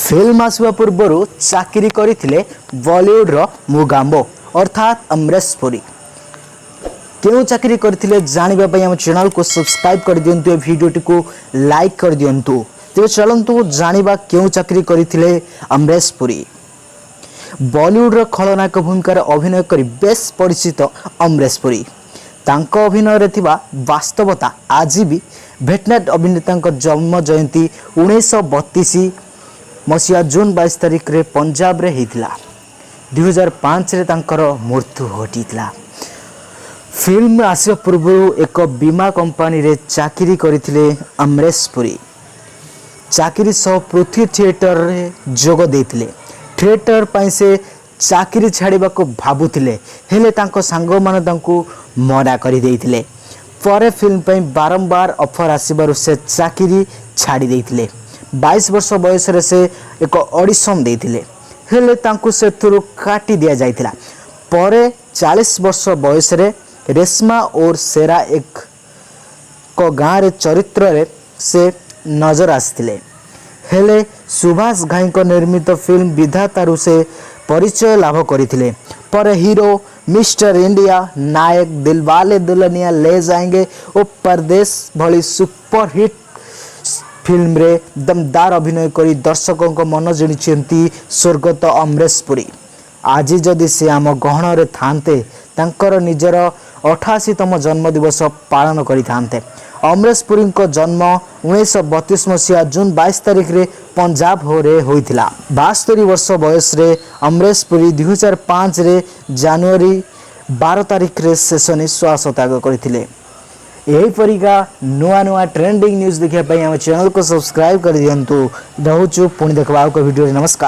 Film आसवा पूर्वर चाकरी करथिले बॉलीवुड रो मुगाम्बो अर्थात अमरेश पुरी। क्यों चाकरी करथिले जानिबा पई हम चैनल को सब्सक्राइब कर दियंतु, ए वीडियोटी को लाइक कर दियंतु। तो चलंतु जानिबा क्यों चाकरी करथिले अमरेश पुरी। बॉलीवुड रो खलनायक भूमिका अभिनय करी बेस परिचित अमरेश पुरी तांको अभिनय रे थिबा वास्तवता आज भी भेटनेट अभिनेता जन्म जयंती 1932 मसीहा जून 22 तारिख रे पंजाब रे हितला। 2005 रे तांकर मृत्यु घटितला। फिल्म आसिया पूर्व एक बीमा कंपनी रे चाकरी करथिले अमरेश पुरी। चाकरी सह पृथ्वी थिएटर रे जोग देथिले। थिएटर पई से चाकरी छाड़ीबा को भाबुथिले, हेले तांको सांग माने तांको मना करि देथिले। परे फिल्म पई बारंबार ऑफर आसीबारु से चाकरी छाड़ी देथिले। 22 वर्ष बयस रे से एक ऑडिशन देथिले, हेले तांको सेथुरु काटी दिया जाइथिला। परे 40 वर्ष बयस रे रेशमा और सेरा एक को गाँ रे चरित्र रे से नजर आसथिले, हेले सुभाष घाई को निर्मित फिल्म विधातारु से परिचय लाभ करथिले। पर हीरो मिस्टर इंडिया, नायक, दिलवाले दुल्हनिया ले जाएंगे और परदेश भली सुपरहिट फिल्म रे दमदार अभिनय करी दर्शकों को मन जिणिचंती स्वर्गत अमरेश पुरी। आज जदि से आम गहन रे थांते तांकर निजर 88तम जन्मदिवस पालन करि थांते। अमरेश पुरी को जन्म 1932 मसीहा जून 22 तारिख रे पंजाब रे होइथिला। 72 वर्ष बयस रे अमरेश पुरी 2005 रे जनवरी 12 तारिख रे शेष निश्वास त्याग करथिले। यही परिका नुआ नुआ ट्रेंडिंग न्यूज देखिया पई हम चैनल को सब्सक्राइब कर दियंतु। रहूछु पुणी देखबाउ को वीडियो। नमस्कार।